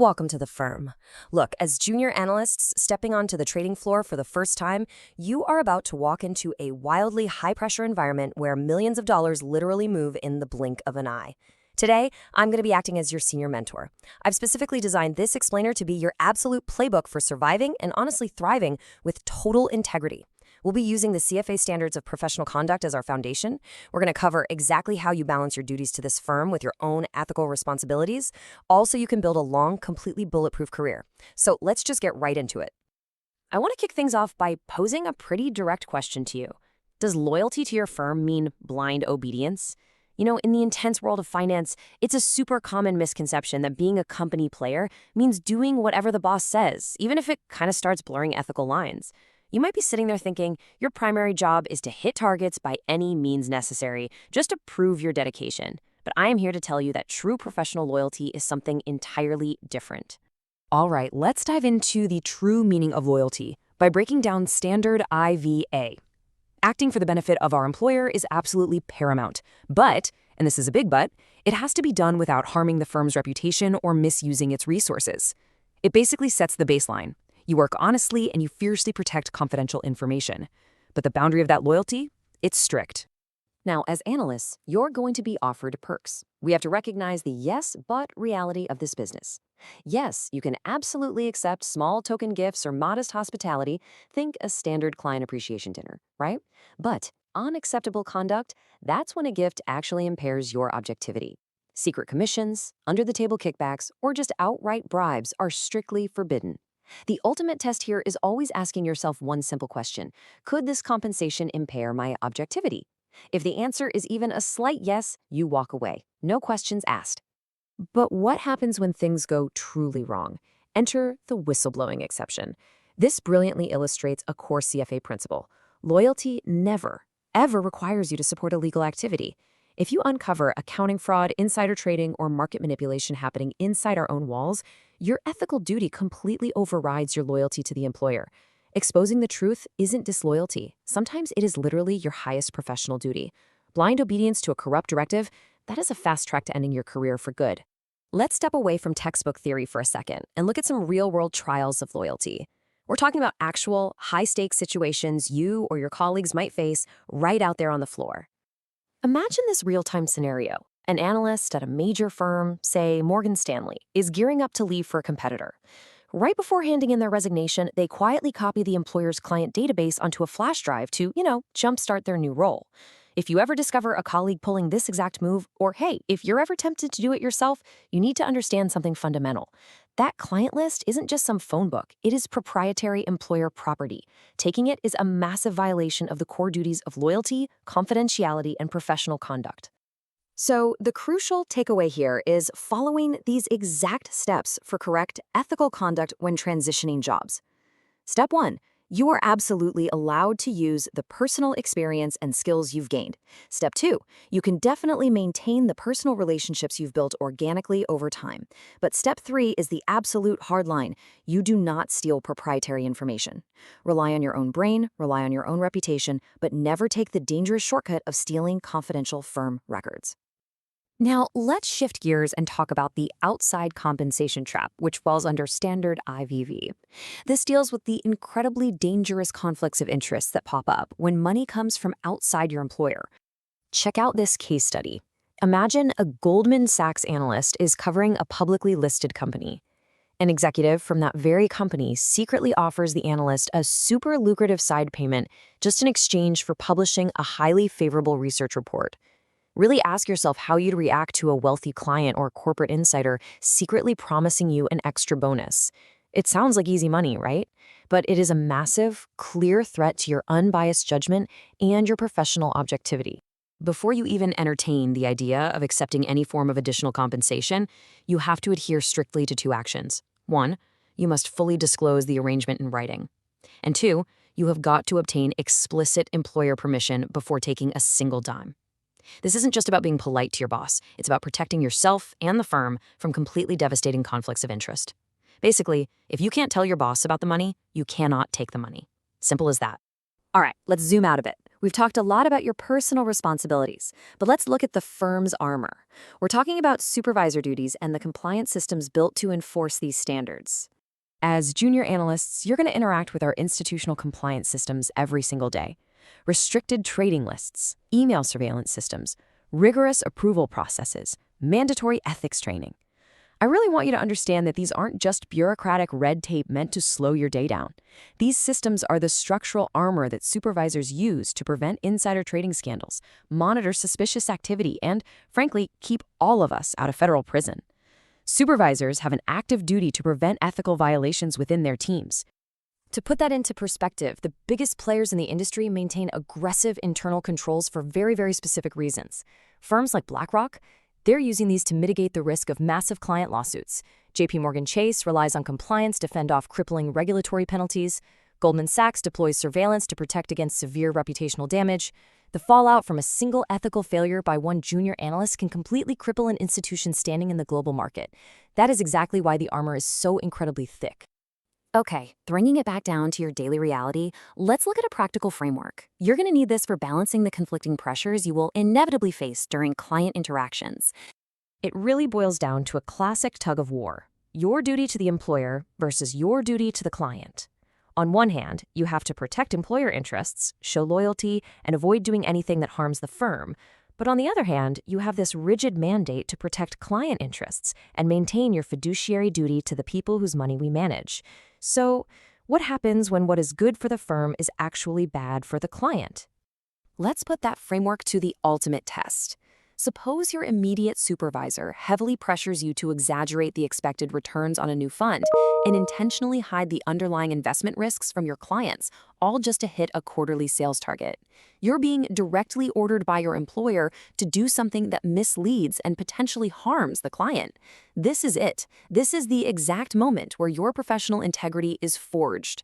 Welcome to the firm. Look, as junior analysts stepping onto the trading floor for the first time, you are about to walk into a wildly high-pressure environment where millions of dollars literally move in the blink of an eye. Today, I'm going to be acting as your senior mentor. I've specifically designed this explainer to be your absolute playbook for surviving and honestly thriving with total integrity. We'll be using the CFA Standards of Professional Conduct as our foundation. We're going to cover exactly how you balance your duties to this firm with your own ethical responsibilities. Also, you can build a long, completely bulletproof career. So let's just get right into it. I want to kick things off by posing a pretty direct question to you. Does loyalty to your firm mean blind obedience? You know, in the intense world of finance, it's a super common misconception that being a company player means doing whatever the boss says, even if it kind of starts blurring ethical lines. You might be sitting there thinking your primary job is to hit targets by any means necessary, just to prove your dedication. But I am here to tell you that true professional loyalty is something entirely different. All right, let's dive into the true meaning of loyalty by breaking down standard IVA. Acting for the benefit of our employer is absolutely paramount. But, and this is a big but, it has to be done without harming the firm's reputation or misusing its resources. It basically sets the baseline. You work honestly and you fiercely protect confidential information. But the boundary of that loyalty, it's strict. Now, as analysts, you're going to be offered perks. We have to recognize the yes, but reality of this business. Yes, you can absolutely accept small token gifts or modest hospitality. Think a standard client appreciation dinner, right? But unacceptable conduct, that's when a gift actually impairs your objectivity. Secret commissions, under-the-table kickbacks, or just outright bribes are strictly forbidden. The ultimate test here is always asking yourself one simple question. Could this compensation impair my objectivity? If the answer is even a slight yes, you walk away. No questions asked. But what happens when things go truly wrong? Enter the whistleblowing exception. This brilliantly illustrates a core CFA principle. Loyalty never, ever requires you to support illegal activity. If you uncover accounting fraud, insider trading, or market manipulation happening inside our own walls, your ethical duty completely overrides your loyalty to the employer. Exposing the truth isn't disloyalty. Sometimes it is literally your highest professional duty. Blind obedience to a corrupt directive, that is a fast track to ending your career for good. Let's step away from textbook theory for a second and look at some real-world trials of loyalty. We're talking about actual, high-stakes situations you or your colleagues might face right out there on the floor. Imagine this real-time scenario. An analyst at a major firm, say Morgan Stanley, is gearing up to leave for a competitor. Right before handing in their resignation, they quietly copy the employer's client database onto a flash drive to, jumpstart their new role. If you ever discover a colleague pulling this exact move, or hey, if you're ever tempted to do it yourself, you need to understand something fundamental. That client list isn't just some phone book, it is proprietary employer property. Taking it is a massive violation of the core duties of loyalty, confidentiality, and professional conduct. So the crucial takeaway here is following these exact steps for correct ethical conduct when transitioning jobs. Step 1. You are absolutely allowed to use the personal experience and skills you've gained. Step 2. You can definitely maintain the personal relationships you've built organically over time. But step 3 is the absolute hard line. You do not steal proprietary information. Rely on your own brain, rely on your own reputation, but never take the dangerous shortcut of stealing confidential firm records. Now, let's shift gears and talk about the outside compensation trap, which falls under standard IVV. This deals with the incredibly dangerous conflicts of interest that pop up when money comes from outside your employer. Check out this case study. Imagine a Goldman Sachs analyst is covering a publicly listed company. An executive from that very company secretly offers the analyst a super lucrative side payment just in exchange for publishing a highly favorable research report. Really ask yourself how you'd react to a wealthy client or corporate insider secretly promising you an extra bonus. It sounds like easy money, right? But it is a massive, clear threat to your unbiased judgment and your professional objectivity. Before you even entertain the idea of accepting any form of additional compensation, you have to adhere strictly to 2 actions. 1, you must fully disclose the arrangement in writing. And 2, you have got to obtain explicit employer permission before taking a single dime. This isn't just about being polite to your boss. It's about protecting yourself and the firm from completely devastating conflicts of interest. Basically, if you can't tell your boss about the money, you cannot take the money. Simple as that. All right, let's zoom out a bit. We've talked a lot about your personal responsibilities, but let's look at the firm's armor. We're talking about supervisor duties and the compliance systems built to enforce these standards. As junior analysts, you're going to interact with our institutional compliance systems every single day. Restricted trading lists, email surveillance systems, rigorous approval processes, mandatory ethics training. I really want you to understand that these aren't just bureaucratic red tape meant to slow your day down. These systems are the structural armor that supervisors use to prevent insider trading scandals, monitor suspicious activity, and, frankly, keep all of us out of federal prison. Supervisors have an active duty to prevent ethical violations within their teams. To put that into perspective, the biggest players in the industry maintain aggressive internal controls for very, very specific reasons. Firms like BlackRock, they're using these to mitigate the risk of massive client lawsuits. JP Chase relies on compliance to fend off crippling regulatory penalties. Goldman Sachs deploys surveillance to protect against severe reputational damage. The fallout from a single ethical failure by one junior analyst can completely cripple an institution's standing in the global market. That is exactly why the armor is so incredibly thick. Okay, bringing it back down to your daily reality, let's look at a practical framework. You're going to need this for balancing the conflicting pressures you will inevitably face during client interactions. It really boils down to a classic tug of war: your duty to the employer versus your duty to the client. On one hand, you have to protect employer interests, show loyalty, and avoid doing anything that harms the firm. But on the other hand, you have this rigid mandate to protect client interests and maintain your fiduciary duty to the people whose money we manage. So, what happens when what is good for the firm is actually bad for the client? Let's put that framework to the ultimate test. Suppose your immediate supervisor heavily pressures you to exaggerate the expected returns on a new fund and intentionally hide the underlying investment risks from your clients, all just to hit a quarterly sales target. You're being directly ordered by your employer to do something that misleads and potentially harms the client. This is it. This is the exact moment where your professional integrity is forged.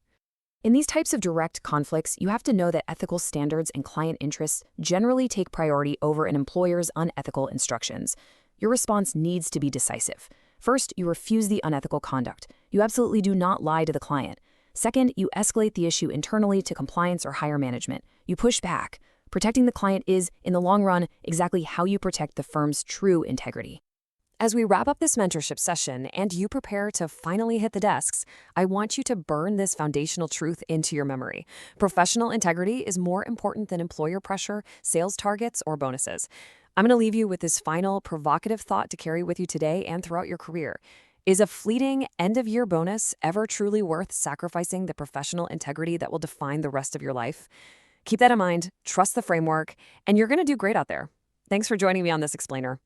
In these types of direct conflicts, you have to know that ethical standards and client interests generally take priority over an employer's unethical instructions. Your response needs to be decisive. First, you refuse the unethical conduct. You absolutely do not lie to the client. Second, you escalate the issue internally to compliance or higher management. You push back. Protecting the client is, in the long run, exactly how you protect the firm's true integrity. As we wrap up this mentorship session and you prepare to finally hit the desks, I want you to burn this foundational truth into your memory. Professional integrity is more important than employer pressure, sales targets, or bonuses. I'm going to leave you with this final provocative thought to carry with you today and throughout your career. Is a fleeting end-of-year bonus ever truly worth sacrificing the professional integrity that will define the rest of your life? Keep that in mind, trust the framework, and you're going to do great out there. Thanks for joining me on this explainer.